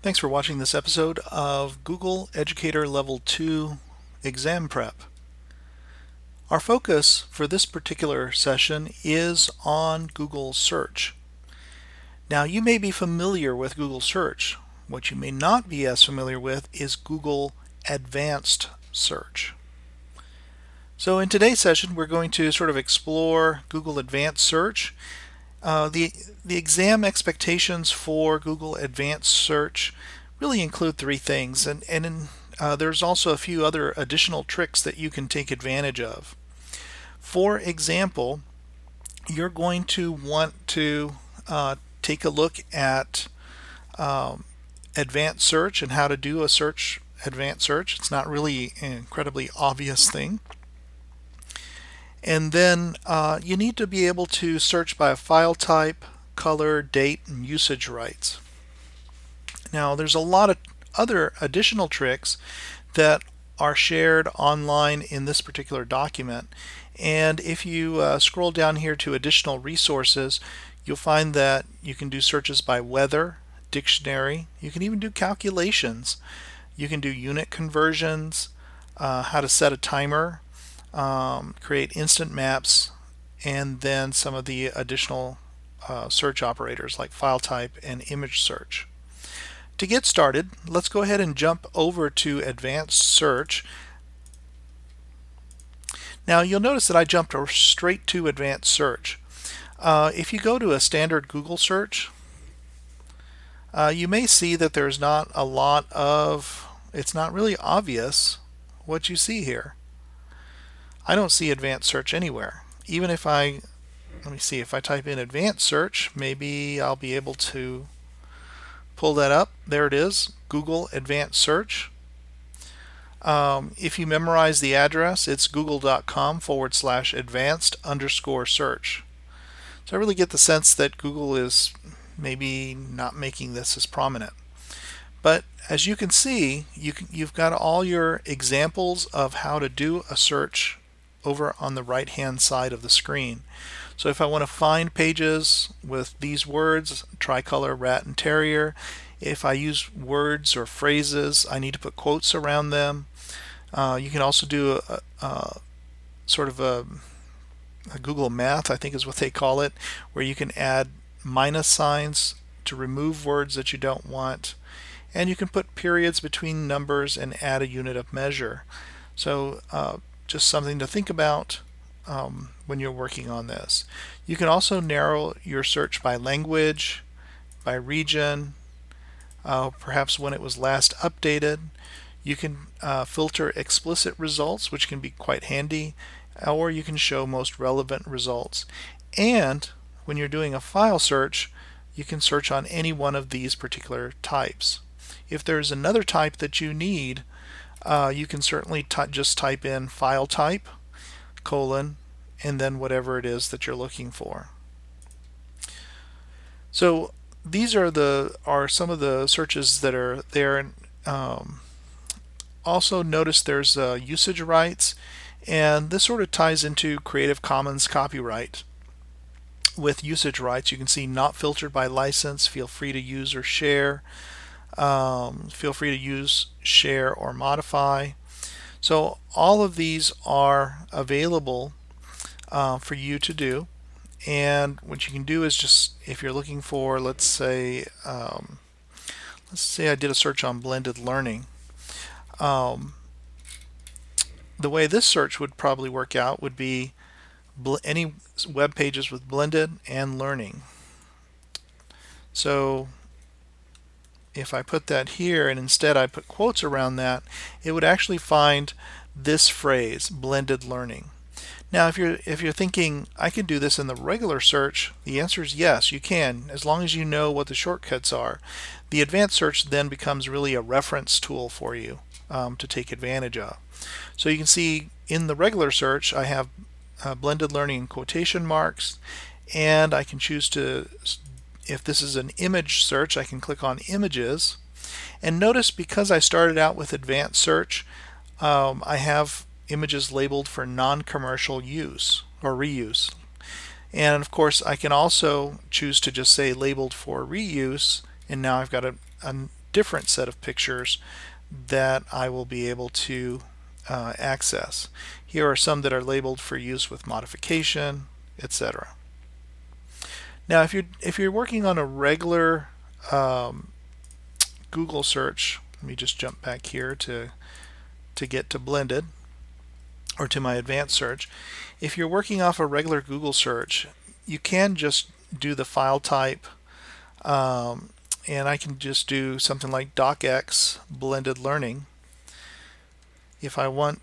Thanks for watching this episode of Google Educator Level 2 Exam Prep. Our focus for this particular session is on Google Search. Now, you may be familiar with Google Search. What you may not be as familiar with is Google Advanced Search. So in today's session, we're going to sort of explore Google Advanced Search. The exam expectations for Google Advanced Search really include three things, and there's also a few other additional tricks that you can take advantage of. For example, you're going to want to take a look at Advanced Search and how to do a advanced search. It's not really an incredibly obvious thing. And then you need to be able to search by a file type, color, date, and usage rights. Now, there's a lot of other additional tricks that are shared online in this particular document. And if you scroll down here to additional resources, you'll find that you can do searches by weather, dictionary. You can even do calculations. You can do unit conversions, how to set a timer, create instant maps, and then some of the additional search operators like file type and image search. To get started, let's go ahead and jump over to Advanced Search. Now you'll notice that I jumped straight to Advanced Search. If you go to a standard Google search, you may see that there's not a lot of, it's not really obvious what you see here. I don't see Advanced Search anywhere. Even if let me see, if I type in Advanced Search, maybe I'll be able to pull that up. There it is, Google Advanced Search. If you memorize the address, it's google.com/advanced_search. So I really get the sense that Google is maybe not making this as prominent. But as you can see, you've got all your examples of how to do a search over on the right hand side of the screen. So if I want to find pages with these words, tricolor, rat, and terrier, if I use words or phrases, I need to put quotes around them. You can also do a sort of a Google Math, I think is what they call it, where you can add minus signs to remove words that you don't want. And you can put periods between numbers and add a unit of measure. So just something to think about when you're working on this. You can also narrow your search by language, by region, perhaps when it was last updated. You can filter explicit results, which can be quite handy, or you can show most relevant results. And when you're doing a file search, you can search on any one of these particular types. If there's another type that you need, you can certainly just type in file type, colon, and then whatever it is that you're looking for. So these are some of the searches that are there. Also notice there's usage rights, and this sort of ties into Creative Commons copyright. With usage rights, you can see not filtered by license, feel free to use or share, feel free to use, share, or modify. So all of these are available for you to do. And what you can do is just, if you're looking for, let's say I did a search on blended learning. The way this search would probably work out would be any web pages with blended and learning. So if I put that here and instead I put quotes around that, it would actually find this phrase, blended learning. Now if you're thinking I can do this in the regular search, the answer is yes, you can, as long as you know what the shortcuts are. The advanced search then becomes really a reference tool for you to take advantage of. So you can see in the regular search I have blended learning in quotation marks, and I can choose to, if this is an image search, I can click on images. And notice because I started out with advanced search, I have images labeled for non-commercial use or reuse. And of course I can also choose to just say labeled for reuse, and now I've got a different set of pictures that I will be able to access. Here are some that are labeled for use with modification, etc. Now, if you're working on a regular Google search, let me just jump back here to get to blended or to my advanced search. If you're working off a regular Google search, you can just do the file type, and I can just do something like docx blended learning. If I want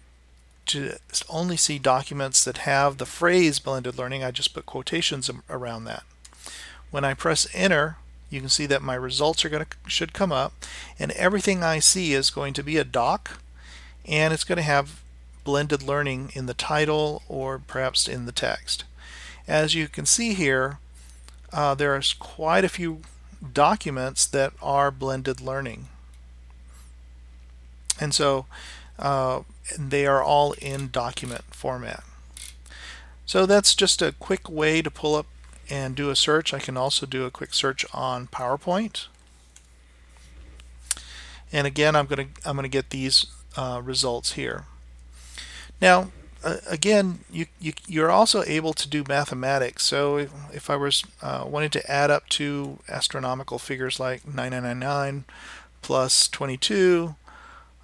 to only see documents that have the phrase blended learning, I just put quotations around that. When I press enter, you can see that my results should come up, and everything I see is going to be a doc, and it's going to have blended learning in the title or perhaps in the text. As you can see here, there's quite a few documents that are blended learning, and so they are all in document format. So that's just a quick way to pull up and do a search. I can also do a quick search on PowerPoint, and again I'm going to get these results here. Now again, you're also able to do mathematics. So if I was wanting to add up two astronomical figures like 9999 plus 22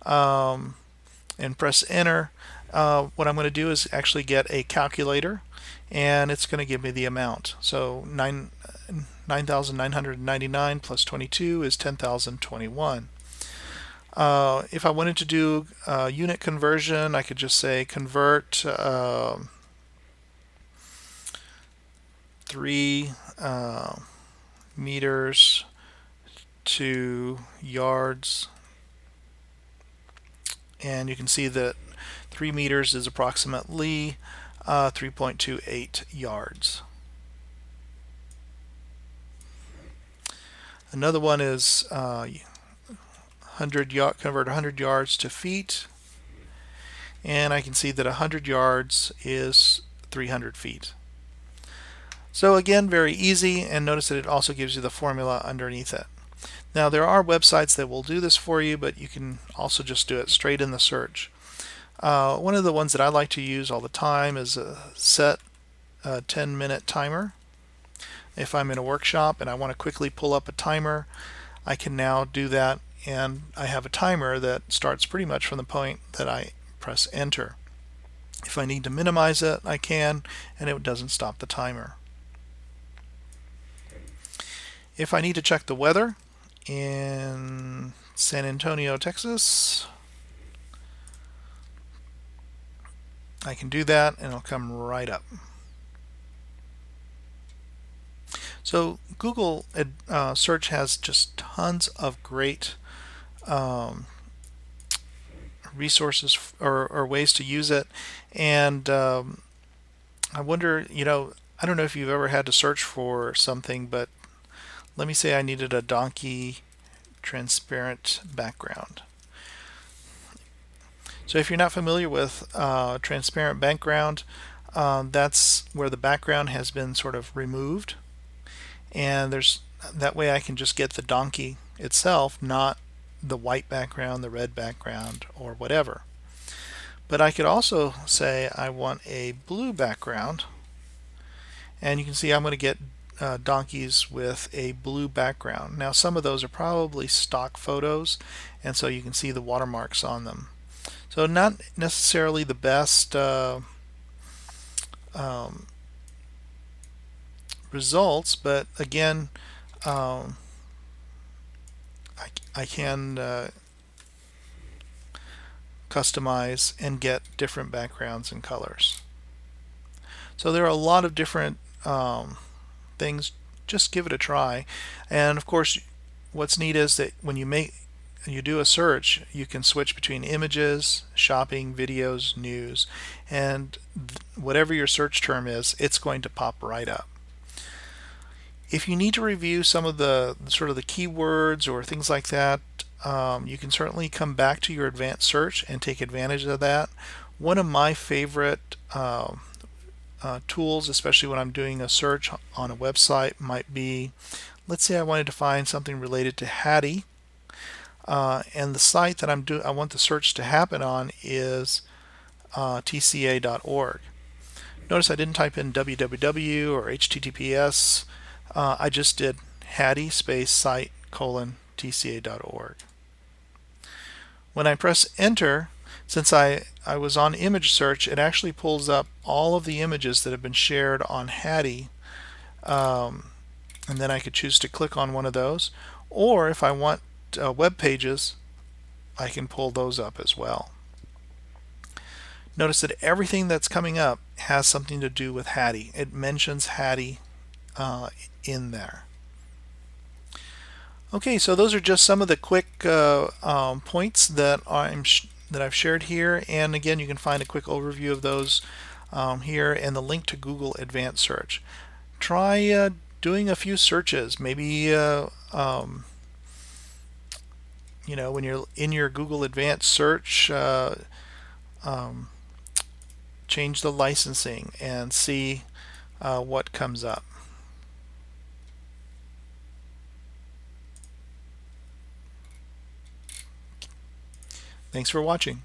and press enter, what I'm going to do is actually get a calculator, and it's going to give me the amount. So 9,999 plus 22 is 10,021. If I wanted to do unit conversion, I could just say convert 3 meters to yards, and you can see that 3 meters is approximately 3.28 yards. Another one is convert 100 yards to feet, and I can see that 100 yards is 300 feet. So again, very easy, and notice that it also gives you the formula underneath it. Now there are websites that will do this for you, but you can also just do it straight in the search. One of the ones that I like to use all the time is a set 10-minute timer. If I'm in a workshop and I want to quickly pull up a timer, I can now do that, and I have a timer that starts pretty much from the point that I press enter. If I need to minimize it, I can, and it doesn't stop the timer. If I need to check the weather in San Antonio, Texas, I can do that, and it'll come right up. So Google search has just tons of great resources or ways to use it, and I wonder, I don't know if you've ever had to search for something, but let me say I needed a donkey transparent background. So if you're not familiar with transparent background, that's where the background has been sort of removed, and that way I can just get the donkey itself, not the white background, the red background, or whatever. But I could also say I want a blue background, and you can see I'm going to get donkeys with a blue background. Now some of those are probably stock photos, and so you can see the watermarks on them. So not necessarily the best results, but again, I can customize and get different backgrounds and colors. So there are a lot of different things. Just give it a try, and of course what's neat is that when you do a search, you can switch between images, shopping, videos, news, and whatever your search term is, it's going to pop right up. If you need to review some of the sort of the keywords or things like that, you can certainly come back to your advanced search and take advantage of that. One of my favorite tools, especially when I'm doing a search on a website, might be, let's say I wanted to find something related to Hattie. and the site that I want the search to happen on is tca.org. Notice I didn't type in www or https. I just did Hattie space site colon tca.org. When I press enter, since I was on image search, it actually pulls up all of the images that have been shared on Hattie, and then I could choose to click on one of those, or if I want web pages, I can pull those up as well. Notice that everything that's coming up has something to do with Hattie. It mentions Hattie in there. Okay, so those are just some of the quick points that I've shared here, and again, you can find a quick overview of those here and the link to Google Advanced Search. Try doing a few searches. Maybe when you're in your Google Advanced Search, change the licensing and see what comes up. Thanks for watching.